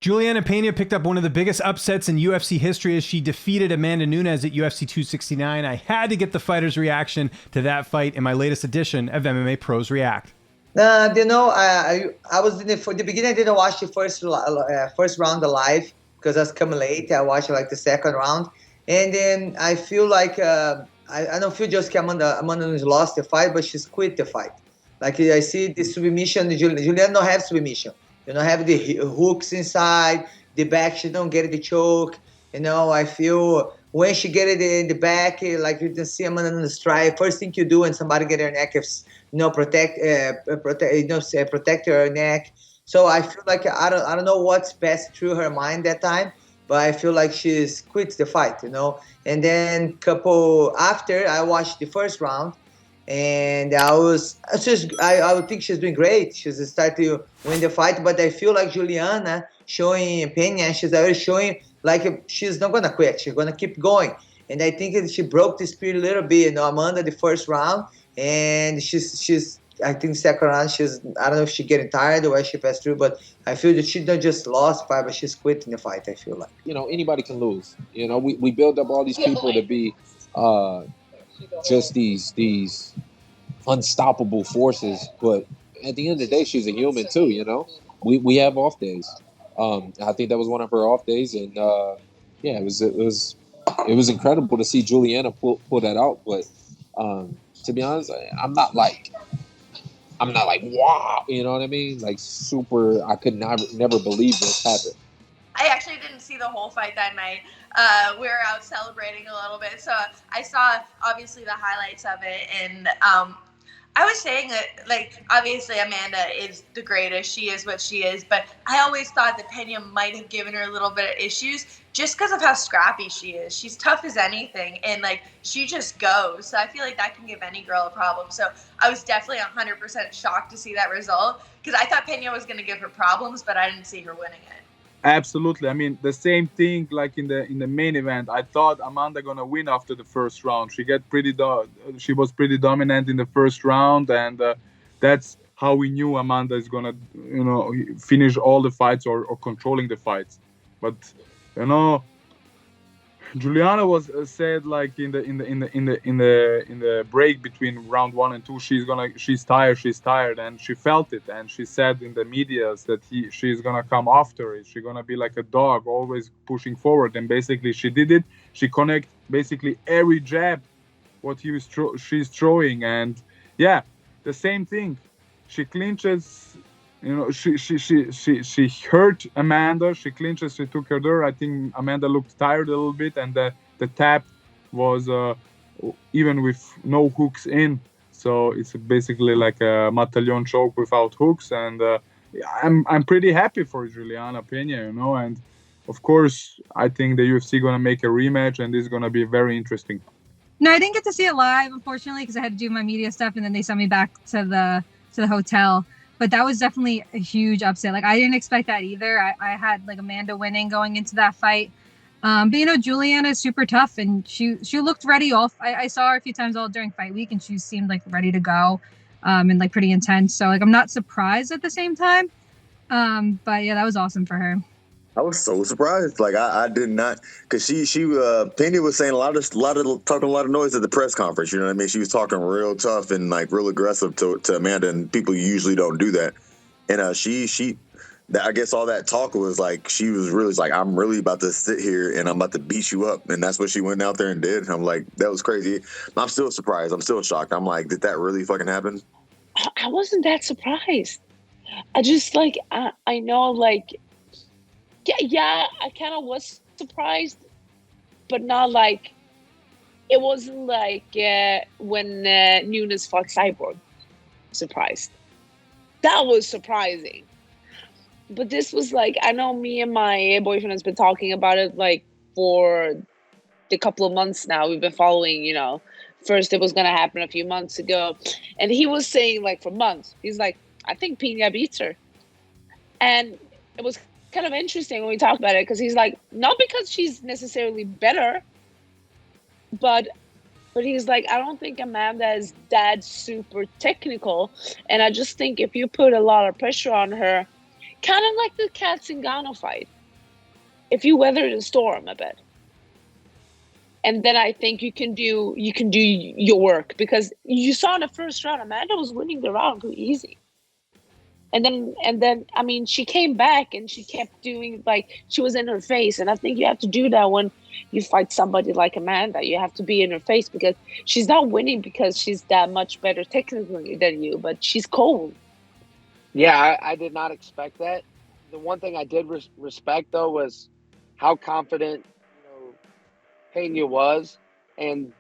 Julianna Pena picked up one of the biggest upsets in UFC history as she defeated Amanda Nunes at UFC 269. I had to get the fighter's reaction to that fight in my latest edition of MMA Pros React. I was for the beginning. I didn't watch the first round live because I was coming late. I watched like the second round, and then I feel like I don't feel just Amanda Nunes lost the fight, but she's quit the fight. Like I see the submission. Julianna don't have submission. You don't have the hooks inside the back. She don't get the choke. I feel when she get it in the back, like you can see Amanda Nunes try. First thing you do when somebody get her neck is protect her neck. So I feel like I don't know what's passed through her mind that time, but I feel like she's quits the fight. And then after I watched the first round. And I would think she's doing great. She's starting to win the fight, but I feel like Julianna showing Pena, she's already showing like she's not gonna quit. She's gonna keep going. And I think she broke the spirit a little bit. Amanda the first round, and she's I think second round I don't know if she's getting tired or why she passed through, but I feel that she not just lost fight, but she's quitting the fight. I feel like anybody can lose. We build up all these people to be. Just these unstoppable forces, but at the end of the day, she's a human too. We have off days. I think that was one of her off days, and it was incredible to see Julianna pull that out. But to be honest, I'm not like wow, you know what I mean? Like super. I could never believe this happened. I actually didn't see the whole fight that night. We were out celebrating a little bit, so I saw obviously the highlights of it, and I was saying that, like, obviously Amanda is the greatest. She is what she is, but I always thought that Pena might have given her a little bit of issues just because of how scrappy she is. She's tough as anything, and, like, she just goes. So I feel like that can give any girl a problem. So I was definitely 100% shocked to see that result because I thought Pena was going to give her problems, but I didn't see her winning it. Absolutely. I mean, the same thing like in the main event. I thought Amanda gonna win after the first round. She was pretty dominant in the first round, and that's how we knew Amanda is gonna finish all the fights or controlling the fights. But Julianna was said like in the break between round 1 and 2, she's tired, and she felt it, and she said in the media that she's gonna come after it. She's gonna be like a dog, always pushing forward, and basically she did it. She connect basically every jab what she's throwing, and the same thing. She clinches. She hurt Amanda. She clinches. She took her there. I think Amanda looked tired a little bit, and the tap was even with no hooks in. So it's basically like a Matalion choke without hooks. And I'm pretty happy for Julianna Pena, And of course, I think the UFC gonna make a rematch, and this is gonna be very interesting. No, I didn't get to see it live, unfortunately, because I had to do my media stuff, and then they sent me back to the hotel. But that was definitely a huge upset. Like, I didn't expect that either. I had like Amanda winning going into that fight. But Julianna is super tough, and she looked ready. I saw her a few times all during fight week, and she seemed like ready to go, and like pretty intense. So like I'm not surprised at the same time. But yeah, that was awesome for her. I was so surprised. Like I did not, because she Pena was saying talking a lot of noise at the press conference. You know what I mean? She was talking real tough and like real aggressive to Amanda, and people usually don't do that. And I guess all that talk was like she was really like, I'm really about to sit here and I'm about to beat you up, and that's what she went out there and did. And I'm like, that was crazy. I'm still surprised. I'm still shocked. I'm like, did that really fucking happen? I wasn't that surprised. I just like I know like. Yeah, I kind of was surprised, but not like, it wasn't like when Nunes fought Cyborg. Surprised. That was surprising. But this was like, I know me and my boyfriend has been talking about it like for a couple of months now. We've been following, first it was going to happen a few months ago. And he was saying like for months, he's like, I think Pena beats her. And it was kind of interesting when we talk about it, because he's like, not because she's necessarily better, but he's like, I don't think Amanda is that super technical, and I just think if you put a lot of pressure on her, kind of like the Kat Zingano fight. If you weather the storm a bit, and then I think you can do your work, because you saw in the first round Amanda was winning the round too easy. And then I mean, she came back and she kept doing, like, she was in her face. And I think you have to do that when you fight somebody like Amanda. You have to be in her face, because she's not winning because she's that much better technically than you, but she's cold. Yeah, I did not expect that. The one thing I did respect, though, was how confident Pena was, and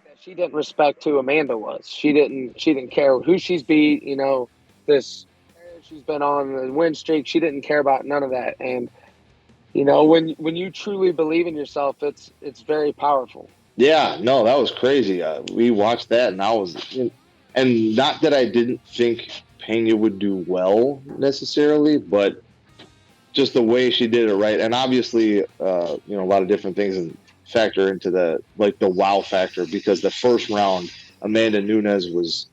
that she didn't respect who Amanda was. She didn't care who she's beat. This she's been on the win streak. She didn't care about none of that. And when you truly believe in yourself, it's very powerful. Yeah, no, that was crazy. We watched that, and and not that I didn't think Pena would do well necessarily, but just the way she did it right. And obviously, a lot of different things factor into the wow factor, because the first round, Amanda Nunes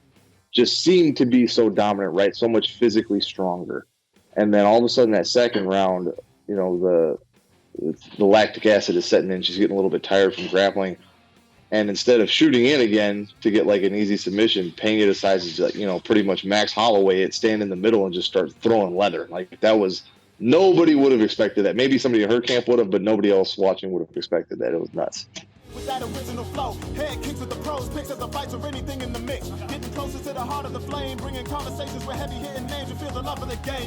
seemed to be so dominant, right? So much physically stronger. And then all of a sudden that second round, the lactic acid is setting in. She's getting a little bit tired from grappling. And instead of shooting in again to get like an easy submission, Pena decides to, pretty much Max Holloway it, stand in the middle and just start throwing leather. Like, that was, nobody would have expected that. Maybe somebody in her camp would have, but nobody else watching would have expected that. It was nuts. With that original flow, head kicks with the pros, picks of the fights or anything in the mix. Getting closer to the heart of the flame, bringing conversations with heavy hitting names. You feel the love of the game.